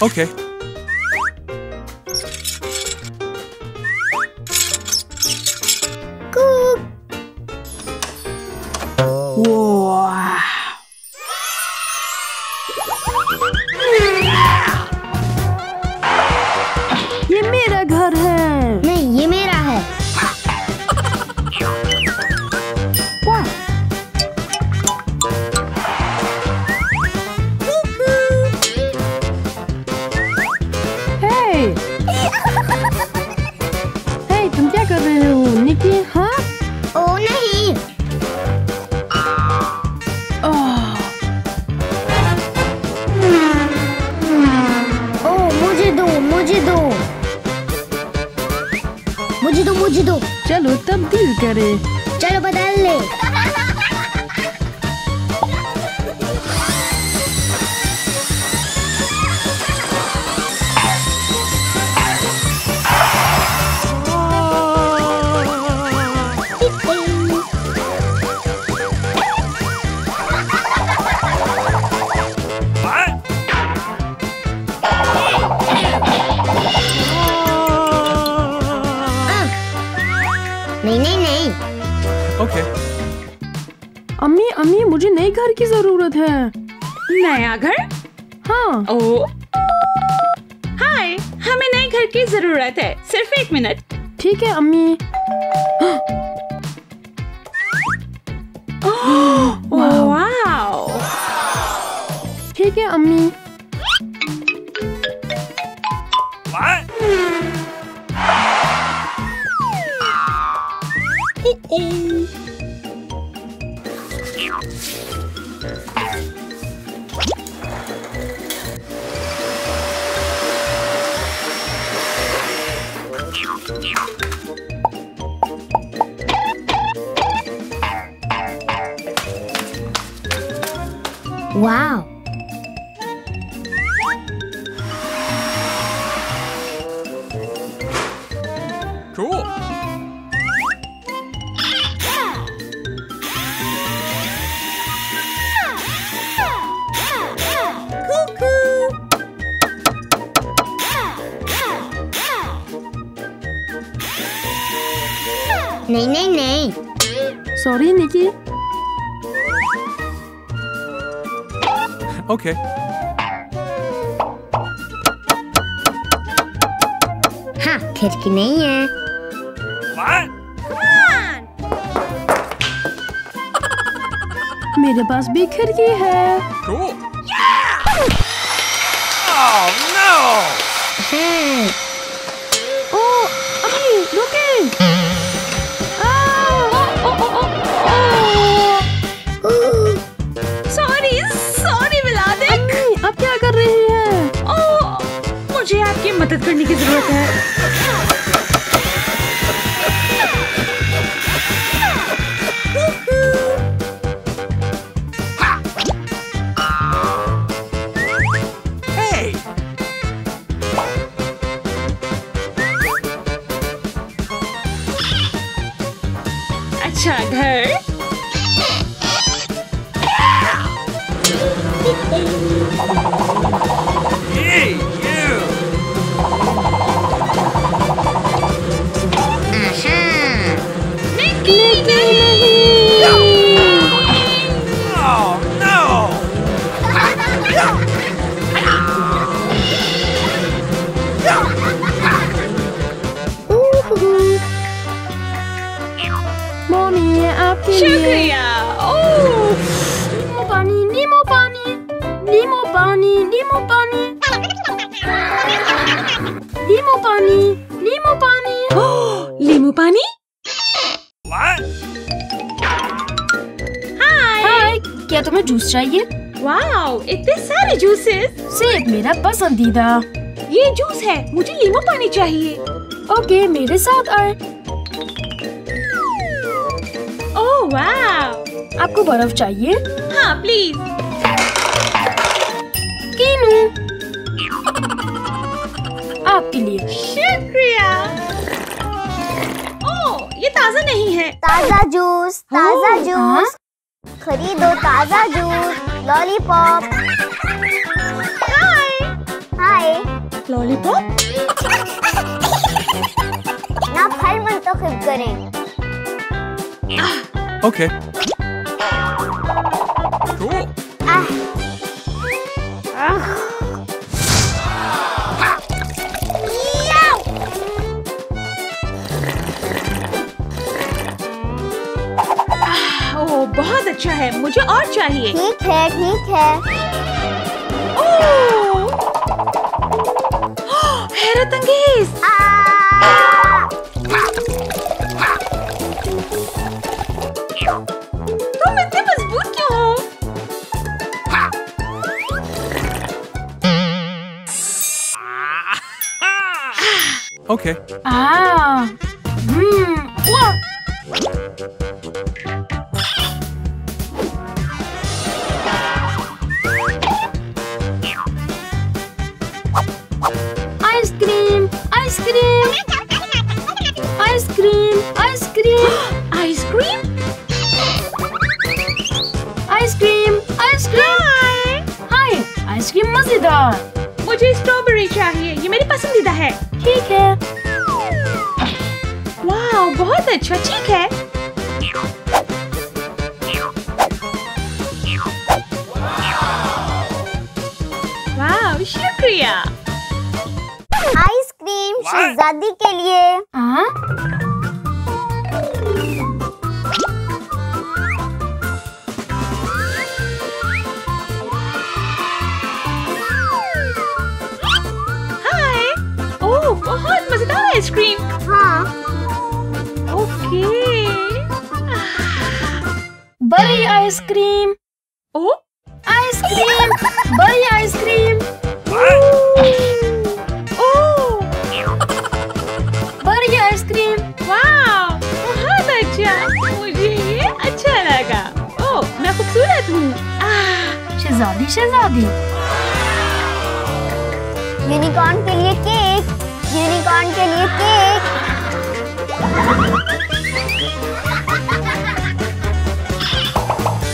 Okay. Wow. ये मेरा घर है। नहीं, ये मेरा है। वाह। हे, हे, तुम क्या कर रहे हो, निकी? हाँ? ओ नहीं। ओह, ओ मुझे दो, मुझे दो, मुझे दो, मुझे दो। चलो तब्दील करें। चलो बदल ले। नहीं नहीं नहीं। Okay. अम्मी, अम्मी, मुझे नए घर की जरूरत है। नया घर? हाँ। ओ, हाय, हमें नए घर की जरूरत है। सिर्फ 1 मिनट। ठीक है अम्मी। वाओ। ठीक है अम्मी। वाओ। Cool. नहीं नहीं नहीं। सॉरी निकी। Okay. हाँ, खिड़की नहीं है। मेरे पास भी खिड़की है। Cool. Oh no! हाँ। ओ, अम्मी, रुके। सॉरी, सॉरी विलादिक। अम्मी, आप क्या कर रही हैं? ओह, मुझे आपकी मदद करने की जरूरत है। Hey! अच्छा घर। Hey, you! Oh no! Mummy, ये आपके लिए। शुक्रिया। ओह, नींबू पानी, नींबू पानी, नींबू पानी, नींबू पानी, नींबू पानी, नींबू पानी। नींबू पानी। What? हाय, क्या तुम्हें जूस चाहिए? वाओ, इतने सारे जूसेस। सेब मेरा पसंदीदा। ये जूस है, मुझे नींबू पानी चाहिए। ओके, मेरे साथ आए। Oh wow. आपको बर्फ चाहिए? हाँ प्लीज। कीनू, आपके लिए। शुक्रिया। ओह, ये ताज़ा नहीं है। ताज़ा जूस, ताज़ा ओह, जूस। खरीदो ताज़ा जूस, लॉलीपॉप। हाय। हाय। लॉलीपॉप? ना फल मुंतखब करें। Okay. Cool. ओह, बहुत अच्छा है, मुझे और चाहिए। ठीक है, ठीक है। ओह, हैरत अंगेज। तुम इतने मजबूत क्यों हो? Okay. वाह, ice cream, ice cream, ice cream, ice cream, ice cream? Ice cream, ice cream. हाय, आइसक्रीम मजेदार। मुझे स्ट्रॉबेरी चाहिए, ये मेरी पसंदीदा है। ठीक है। वाह, बहुत अच्छा, ठीक है। वाह, शुक्रिया। आइसक्रीम शहजादी के लिए। हाँ? हाय। ओह, बहुत मजेदार आइसक्रीम। हाँ। ओके। बड़ी आइसक्रीम, ओह, आइसक्रीम, बड़ी आइसक्रीम, ओह, बड़ी आइसक्रीम। वाह, बहुत अच्छा, मुझे ये अच्छा लगा। ओह, मैं खूबसूरत हूँ। शहजादी, शहजादी। यूनिकॉर्न के लिए केक, यूनिकॉर्न के लिए केक।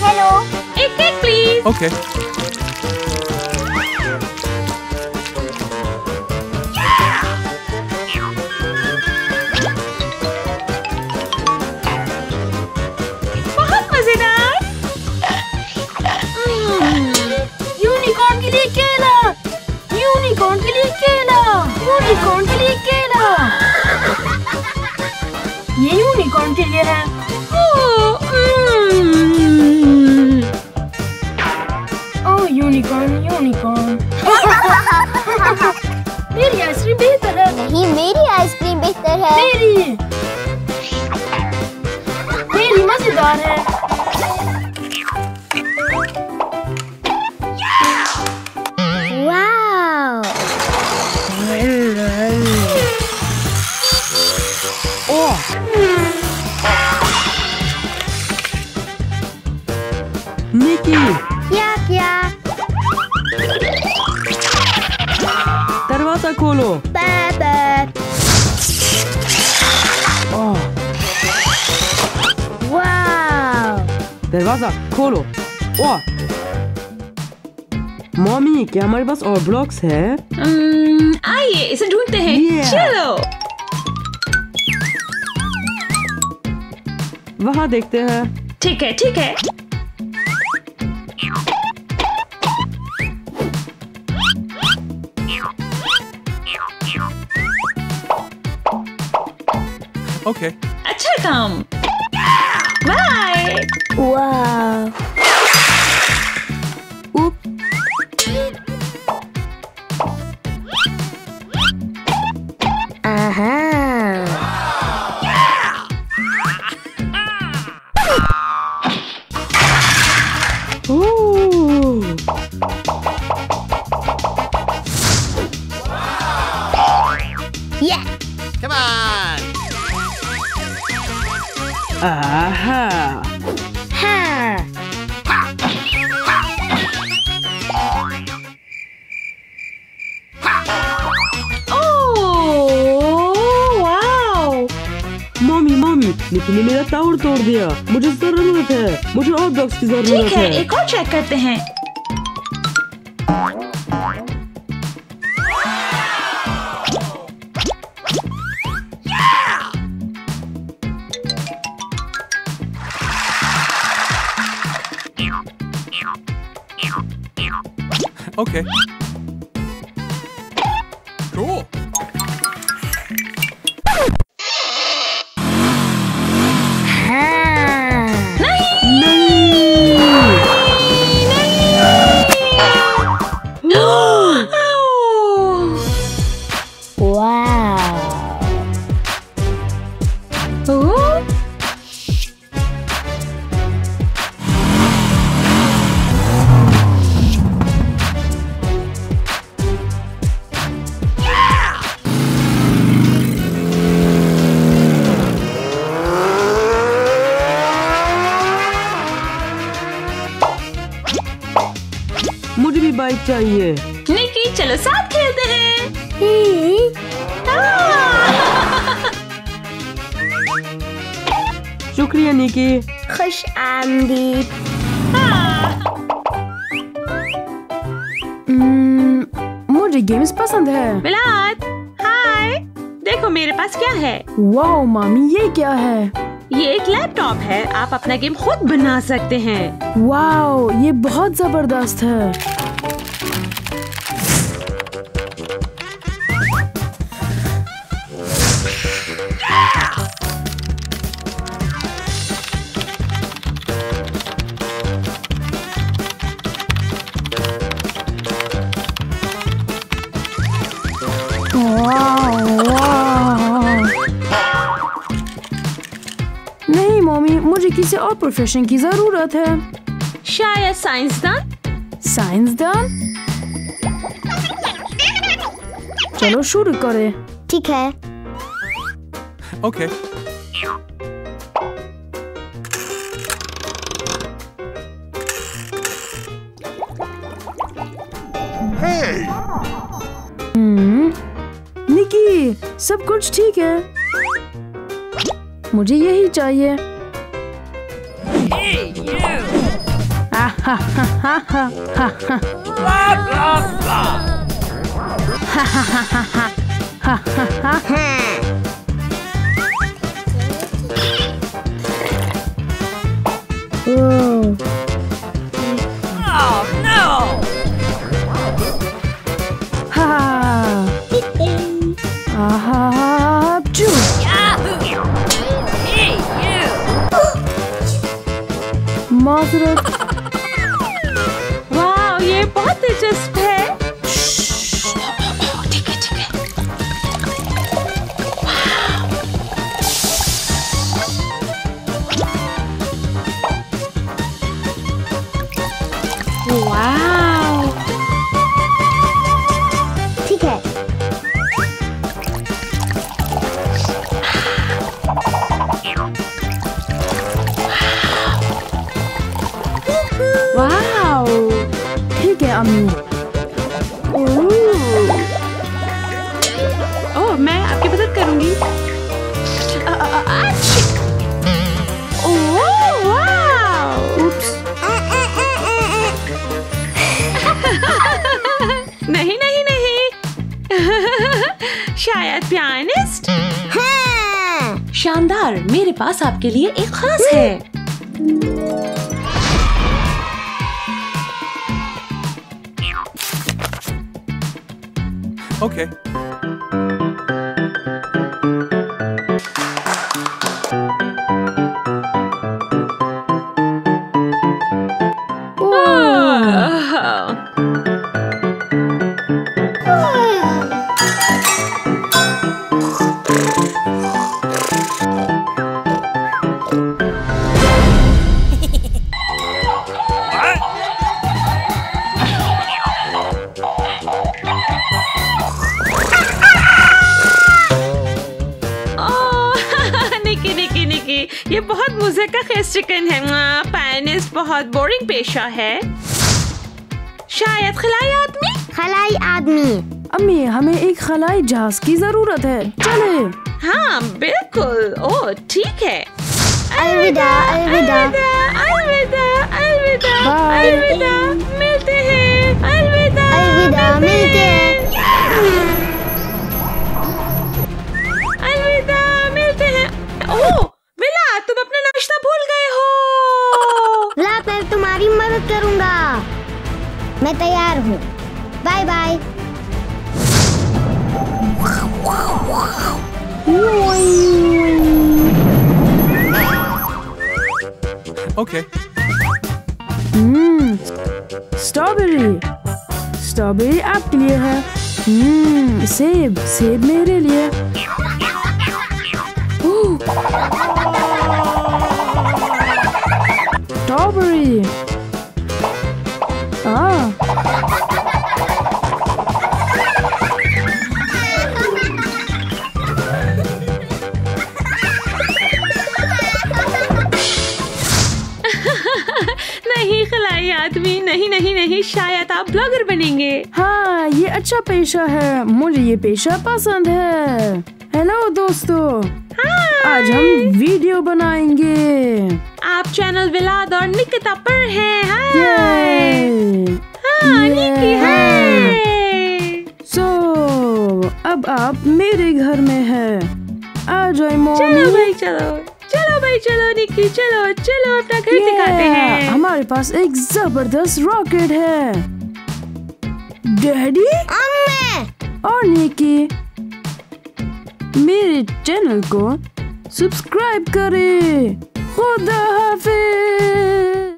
हेलो। एक केक प्लीज। Okay. बहुत मजेदार। यूनिकॉर्न के लिए केला, यूनिकॉर्न के लिए केला, यूनिकॉर्न के लिए केला। ये यूनिकॉर्न के लिए है। ओह, यूनिकॉर्न, यूनिकॉर्न। मेरी आइसक्रीम बेहतर है। नहीं, मेरी आइसक्रीम बेहतर है। मेरी मजेदार है। वाव। निकी, क्या क्या? दरवाजा खोलो। पापा। ओह, वाव। दरवाजा खोलो। ओह, मम्मी, क्या हमारे पास और ब्लॉक्स है? आइए, इसे ढूंढते हैं। Yeah. चलो। वहाँ देखते हैं। ठीक है, ठीक है। Okay. अच्छा काम। बाय। वाव। आहा। Yeah. Come on. Aha. Ha. Mummy, Nikki ने मेरा टावर तोड़ दिया। मुझे जरूरत है, मुझे और ब्लॉक्स की जरूरत ठीक है, है। एक और चेक करते हैं। Okay. Cool. मुझे भी बाइक चाहिए। निकी चलो साथ खेलते हैं। शुक्रिया निकी। खुश आमदीद। मुझे गेम्स पसंद है। मिलाद, हाय, देखो मेरे पास क्या है। वाओ मामी, ये क्या है? ये एक लैपटॉप है, आप अपना गेम खुद बना सकते हैं। वाओ, ये बहुत जबरदस्त है। नहीं मम्मी, मुझे किसी और प्रोफेशन की जरूरत है। शायद साइंसदान। साइंसदान? चलो शुरू करें। ठीक है। Okay. निकी, सब कुछ ठीक है। मुझे यही चाहिए। माजरत। वाह, ये बहुत दिलचस्प है। ठीक है, ठीक है। वाह, ठीक है। वाओ, ठीक है अम्मी। ओह, मैं आपकी मदद करूंगी। ओह, वाह। उप्स। नहीं नहीं नहीं। शायद पियानिस्ट। हाँ। शानदार, मेरे पास आपके लिए एक खास है। Okay. ये बहुत मुझे का खेस चिकन है। पायनिस्ट बहुत बोरिंग पेशा है। शायद खिलाई आदमी। खलाई आदमी। अम्मी, हमें एक खलाई जहाज की जरूरत है। चले। हाँ बिल्कुल। ओह ठीक है। अलविदा अलविदा अलविदा अलविदा बाय। अलविदा, मिलते हैं। अलविदा अलविदा, मिलते हैं। अलविदा, मिलते हैं। ओह विला, तुम अपना नाश्ता भूल गए हो। ला, मैं तुम्हारी मदद करूंगा। मैं तैयार हूँ। Okay. स्ट्रॉबेरी। स्ट्रॉबेरी आपके लिए है। सेब। सेब मेरे लिए। स्ट्रॉबेरी। नहीं खिलाई आदमी, नहीं नहीं नहीं, शायद आप ब्लॉगर बनेंगे। हाँ, ये अच्छा पेशा है, मुझे ये पेशा पसंद है। हेलो दोस्तों, आज हम वीडियो बनाएंगे। आप चैनल विलाद और निकिता पर हैं। हाय। ये निकी हाय। अब आप मेरे घर में हैं। आ जाओ मम्मी। चलो भाई चलो, चलो भाई चलो निकी, चलो चलो अपना घर दिखाते हैं। हमारे पास एक जबरदस्त रॉकेट है। डैडी और निकी, मेरे चैनल को सब्सक्राइब करें। खुदा हाफिज।